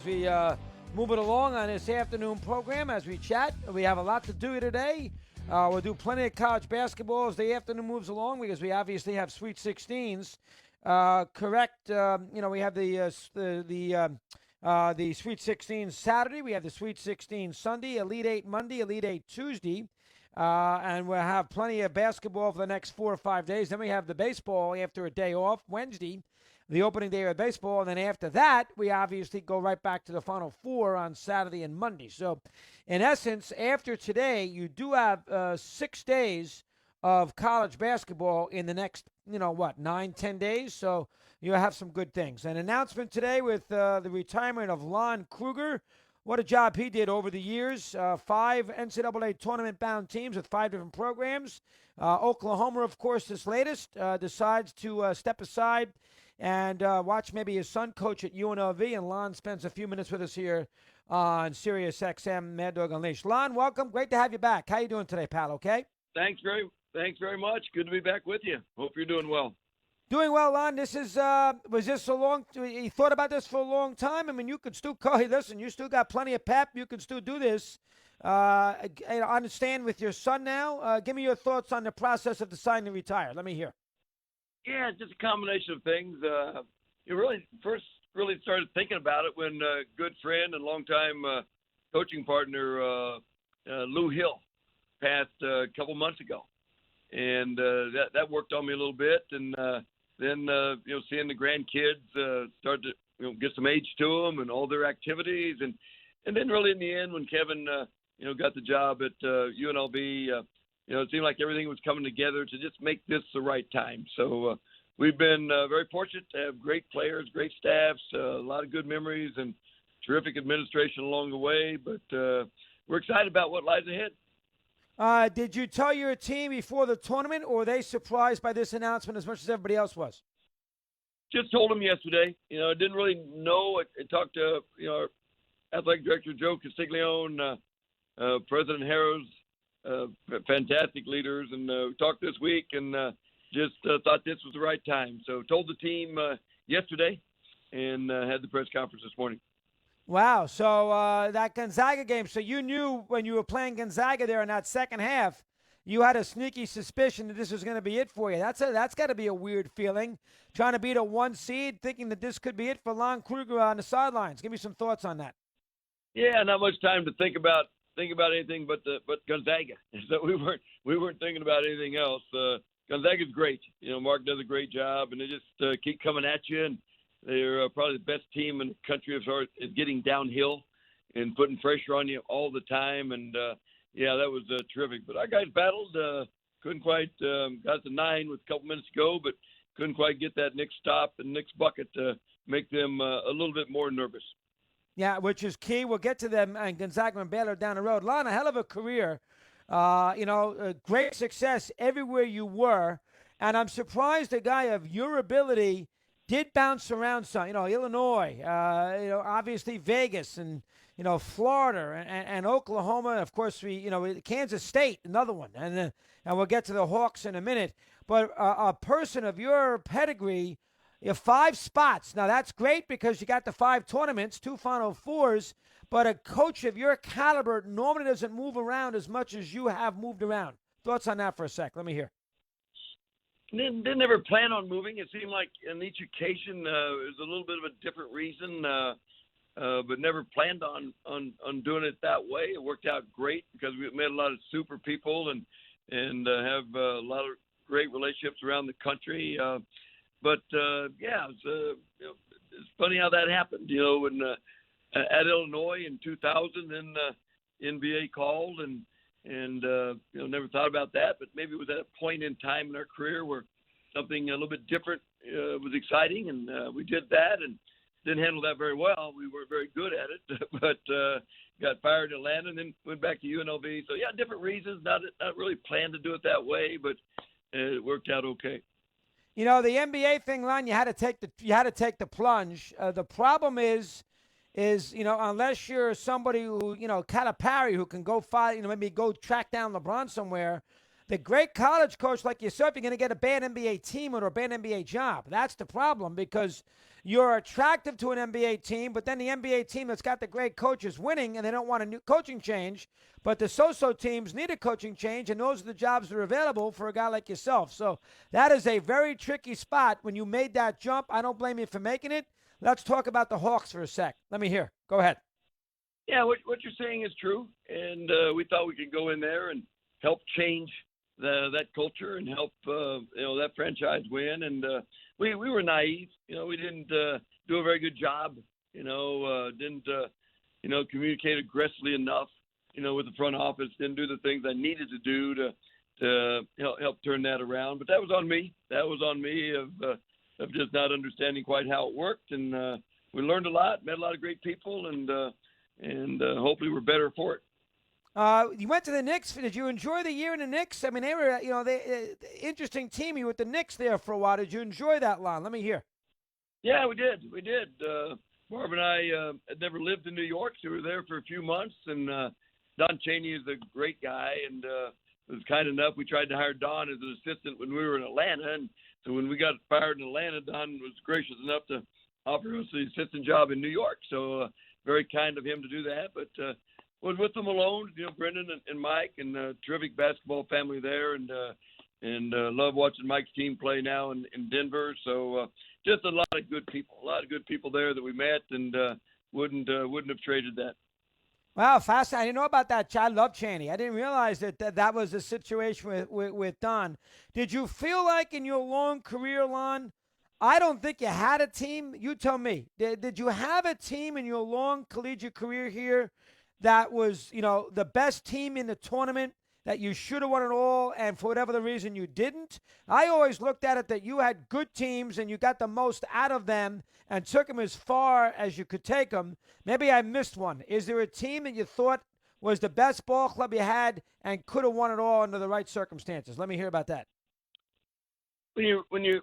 We move it along on this afternoon program as we chat. We have a lot to do today. We'll do plenty of college basketball as the afternoon moves along because we obviously have Sweet 16s. Correct. We have the Sweet 16 Saturday. We have the Sweet 16 Sunday, Elite 8 Monday, Elite 8 Tuesday. And we'll have plenty of basketball for the next 4 or 5 days. Then we have the baseball after a day off, Wednesday, the opening day of baseball. And then after that, we obviously go right back to the Final Four on Saturday and Monday. So, in essence, after today, you do have 6 days of college basketball in the next, 9, 10 days. So you'll have some good things. An announcement today with the retirement of Lon Kruger. What a job he did over the years. 5 NCAA tournament-bound teams with 5 different programs. Oklahoma, of course, this latest, decides to step aside and watch maybe his son coach at UNLV. And Lon spends a few minutes with us here on SiriusXM Mad Dog Unleashed. Lon, welcome. Great to have you back. How you doing today, pal? Okay? Thanks very much. Good to be back with you. Hope you're doing well. Doing well, Lon. This is, was this a long, you thought about this for a long time? I mean, you could still call, hey, listen, you still got plenty of pep. You can still do this. I understand with your son now. Give me your thoughts on the process of deciding to retire. Let me hear. Yeah, just a combination of things. You really first started thinking about it when a good friend and longtime coaching partner, Lou Hill, passed a couple months ago. And that worked on me a little bit. And then, seeing the grandkids start to, get some age to them and all their activities. And then really in the end, when Kevin, got the job at UNLV, it seemed like everything was coming together to just make this the right time. So we've been very fortunate to have great players, great staffs, a lot of good memories, and terrific administration along the way. But we're excited about what lies ahead. Did you tell your team before the tournament, or were they surprised by this announcement as much as everybody else was? Just told them yesterday. I didn't really know. I talked to, our athletic director, Joe Castiglione, President Harrows, fantastic leaders, and we talked this week and just thought this was the right time. So told the team yesterday and had the press conference this morning. Wow. So that Gonzaga game, so you knew when you were playing Gonzaga there in that second half, you had a sneaky suspicion that this was going to be it for you. That's got to be a weird feeling, trying to beat a 1 seed, thinking that this could be it for Lon Kruger on the sidelines. Give me some thoughts on that. Yeah, not much time to think about anything but Gonzaga. So we weren't thinking about anything else. Gonzaga's great. Mark does a great job, and they just keep coming at you. And they're probably the best team in the country as far as getting downhill and putting pressure on you all the time. And yeah, that was terrific. But our guys battled. Couldn't quite got to 9 with a couple minutes to go, but couldn't quite get that Knicks stop and Knicks bucket to make them a little bit more nervous. Yeah, which is key. We'll get to them and Gonzaga and Baylor down the road. Lon, a hell of a career. Great success everywhere you were. And I'm surprised a guy of your ability did bounce around some. Illinois, obviously Vegas and, Florida and Oklahoma. Of course, Kansas State, another one. And we'll get to the Hawks in a minute. But a person of your pedigree, 5 spots. Now, that's great because you got the 5 tournaments, 2 Final Fours, but a coach of your caliber normally doesn't move around as much as you have moved around. Thoughts on that for a sec? Let me hear. Didn't ever plan on moving. It seemed like on each occasion it was a little bit of a different reason, but never planned on doing it that way. It worked out great because we met a lot of super people and have a lot of great relationships around the country. But it's funny how that happened. When at Illinois in 2000, then NBA called and never thought about that. But maybe it was at a point in time in our career where something a little bit different was exciting, and we did that and didn't handle that very well. We weren't very good at it, but got fired in Atlanta and then went back to UNLV. So yeah, different reasons. Not really planned to do it that way, but it worked out okay. The NBA thing, Lon, you had to take the plunge. The problem is unless you're somebody who, Calipari, who can go find, maybe go track down LeBron somewhere, the great college coach like yourself, you're going to get a bad NBA team or a bad NBA job. That's the problem because you're attractive to an NBA team, but then the NBA team that's got the great coaches winning and they don't want a new coaching change. But the so-so teams need a coaching change, and those are the jobs that are available for a guy like yourself. So that is a very tricky spot when you made that jump. I don't blame you for making it. Let's talk about the Hawks for a sec. Let me hear. Go ahead. Yeah, what you're saying is true, and we thought we could go in there and help change that culture and help that franchise win. And we were naive. We didn't do a very good job. Didn't communicate aggressively enough. With the front office, didn't do the things I needed to do to help turn that around. But that was on me. That was on me of just not understanding quite how it worked. And we learned a lot, met a lot of great people, and hopefully we're better for it. You went to the Knicks. Did you enjoy the year in the Knicks? I mean, they were, interesting team. You were with the Knicks there for a while. Did you enjoy that, Lon? Let me hear. Yeah, we did. We did. Barb and I had never lived in New York, so we were there for a few months. And Don Chaney is a great guy and was kind enough. We tried to hire Don as an assistant when we were in Atlanta. And so when we got fired in Atlanta, Don was gracious enough to offer us the assistant job in New York. So very kind of him to do that. But was with them alone, Brendan and Mike, and terrific basketball family there, and love watching Mike's team play now in Denver. So just a lot of good people there that we met, and wouldn't have traded that. Wow, fascinating. I didn't know about that. I love Chaney. I didn't realize that was the situation with Don. Did you feel like in your long career, Lon, I don't think you had a team. You tell me. Did you have a team in your long collegiate career here that was, the best team in the tournament that you should have won it all, and for whatever the reason you didn't? I always looked at it that you had good teams and you got the most out of them and took them as far as you could take them. Maybe I missed one. Is there a team that you thought was the best ball club you had and could have won it all under the right circumstances? Let me hear about that. When you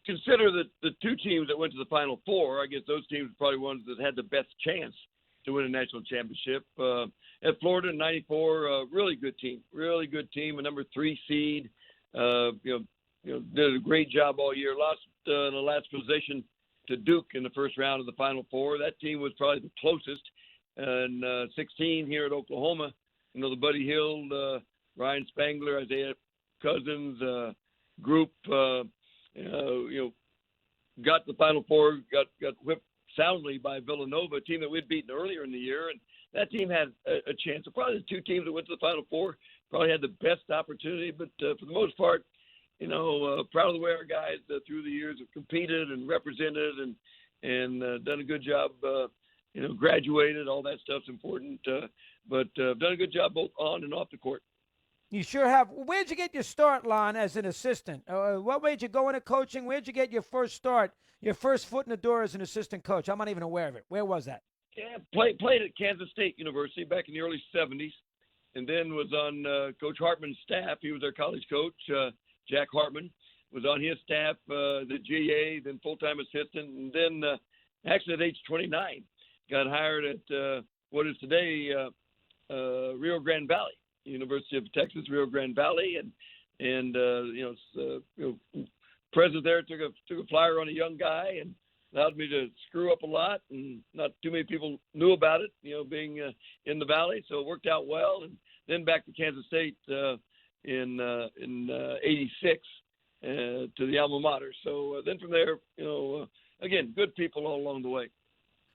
consider the two teams that went to the Final Four, I guess those teams are probably ones that had the best chance to win a national championship. At Florida in '94, really good team, a number 3 seed. Did a great job all year. Lost in the last position to Duke in the first round of the Final Four. That team was probably the closest. And 16 here at Oklahoma, the Buddy Hield, Ryan Spangler, Isaiah Cousins group, got the Final Four, got whipped soundly by Villanova, a team that we'd beaten earlier in the year, and that team had a chance. So probably the two teams that went to the Final Four probably had the best opportunity, but for the most part, proud of the way our guys through the years have competed and represented and done a good job. Graduated, all that stuff's important, but done a good job both on and off the court. You sure have. Where'd you get your start, Lon, as an assistant? What made you go into coaching? Where'd you get your first start, your first foot in the door as an assistant coach? I'm not even aware of it. Where was that? Yeah, played at Kansas State University back in the early 70s, and then was on Coach Hartman's staff. He was our college coach. Jack Hartman was on his staff, the GA, then full-time assistant, and then actually at age 29, got hired at what is today Rio Grande Valley, University of Texas, Rio Grande Valley, and president there took a flyer on a young guy and allowed me to screw up a lot, and not too many people knew about it, being in the Valley, so it worked out well. And then back to Kansas State in '86 to the alma mater. So then from there, again, good people all along the way.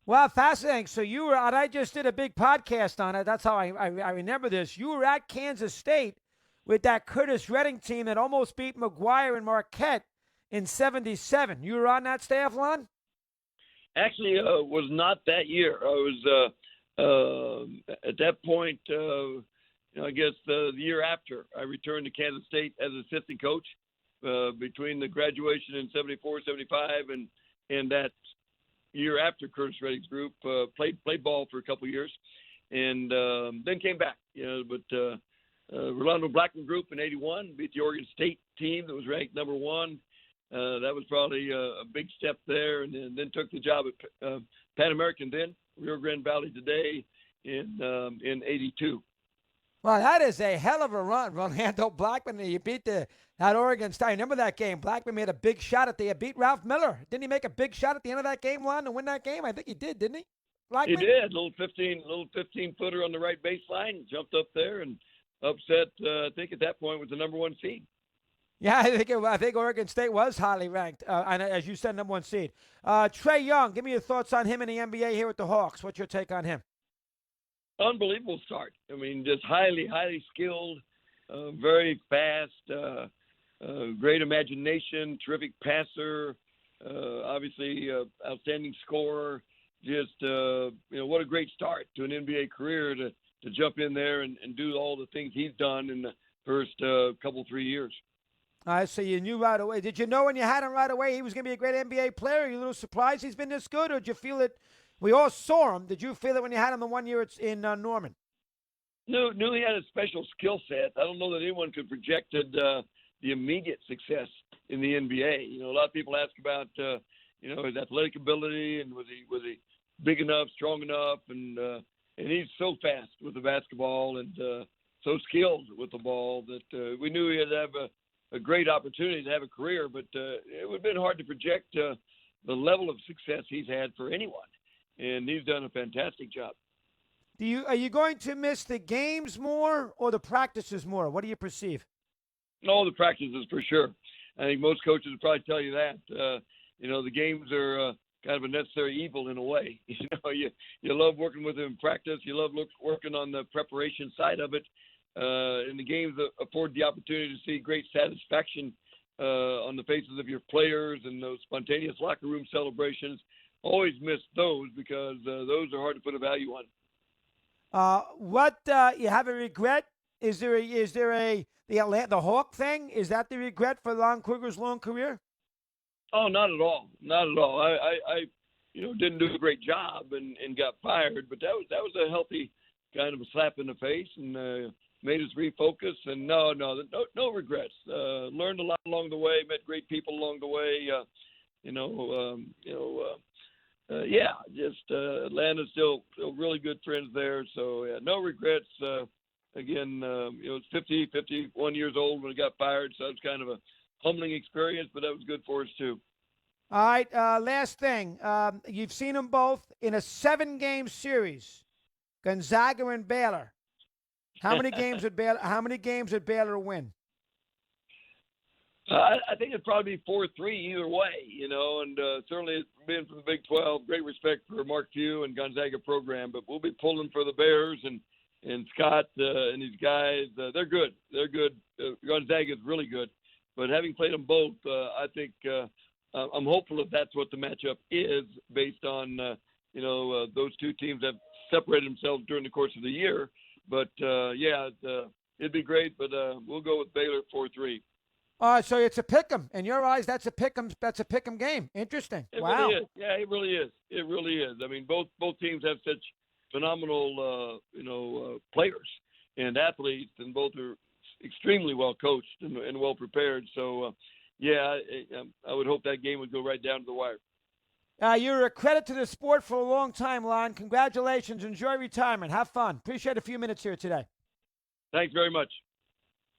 Well, fascinating. So you were, and I just did a big podcast on it. That's how I remember this. You were at Kansas State with that Curtis Redding team that almost beat McGuire and Marquette in '77. You were on that staff, Lon? Actually, was not that year. I was at that point. I guess the year after I returned to Kansas State as assistant coach between the graduation in '74, '75, and that year after Curtis Redding's group, played ball for a couple of years, and then came back. But Rolando Blackman group in '81 beat the Oregon State team that was ranked number 1. That was probably a big step there, and then took the job at Pan American, then Rio Grande Valley today in '82. Well, that is a hell of a run, Rolando Blackman. You beat that Oregon State. Remember that game? Blackman made a big shot at the beat Ralph Miller. Didn't he make a big shot at the end of that game, Lon, to win that game? I think he did, didn't he? He Blackman? did. Little 15 footer on the right baseline, jumped up there and upset. I think at that point was the number one seed. Yeah, I think Oregon State was highly ranked, and as you said, number one seed. Trae Young, give me your thoughts on him in the NBA here with the Hawks. What's your take on him? Unbelievable start. I mean, just highly skilled, very fast, great imagination, terrific passer, obviously outstanding scorer. Just what a great start to an NBA career to jump in there and do all the things he's done in the first couple 3 years. So you knew right away. Did you know when you had him right away he was going to be a great NBA player? Are you a little surprised he's been this good, or did you feel it? We all saw him. Did you feel it when you had him the 1 year in Norman? Knew he had a special skill set. I don't know that anyone could projected the immediate success in the NBA. You know, a lot of people ask about his athletic ability and was he big enough, strong enough, and he's so fast with the basketball and so skilled with the ball that we knew he'd have a great opportunity to have a career, but it would have been hard to project the level of success he's had for anyone, and he's done a fantastic job. Are you going to miss the games more or the practices more? What do you perceive? No, the practices for sure. I think most coaches would probably tell you that. The games are kind of a necessary evil in a way. You love working with them in practice. You love working on the preparation side of it. And the games afford the opportunity to see great satisfaction on the faces of your players and those spontaneous locker room celebrations. Always miss those because those are hard to put a value on. You have a regret? Is there the Hawk thing? Is that the regret for Lon Kruger's long career? Oh, not at all. Not at all. I didn't do a great job and got fired, but that was a healthy kind of a slap in the face and made us refocus. And no regrets. Learned a lot along the way. Met great people along the way. Atlanta's still really good friends there. So yeah, no regrets. It's 51 years old when I got fired, so it's kind of a humbling experience, but that was good for us too. All right, last thing. You've seen them both in a 7-game series, Gonzaga and Baylor. How many games would Baylor win? I think it'd probably be 4-3 either way, and certainly being from the Big 12, great respect for Mark Few and Gonzaga program, but we'll be pulling for the Bears and Scott and these guys. They're good. They're good. Gonzaga is really good, but having played them both, I think I'm hopeful that that's what the matchup is based on, those two teams have separated themselves during the course of the year, but it'd be great, but we'll go with Baylor 4-3. So it's a pick'em. In your eyes, that's a pick'em game. Interesting. Wow. Really is. Yeah, it really is. It really is. I mean, both teams have such phenomenal, players and athletes, and both are extremely well coached and well prepared. So, I would hope that game would go right down to the wire. You're a credit to the sport for a long time, Lon. Congratulations. Enjoy retirement. Have fun. Appreciate a few minutes here today. Thanks very much.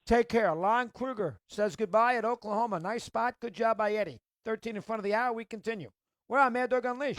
Take care. Lon Kruger says goodbye at Oklahoma. Nice spot. Good job by Eddie. 13 in front of the hour. We continue. We're on Mad Dog Unleashed.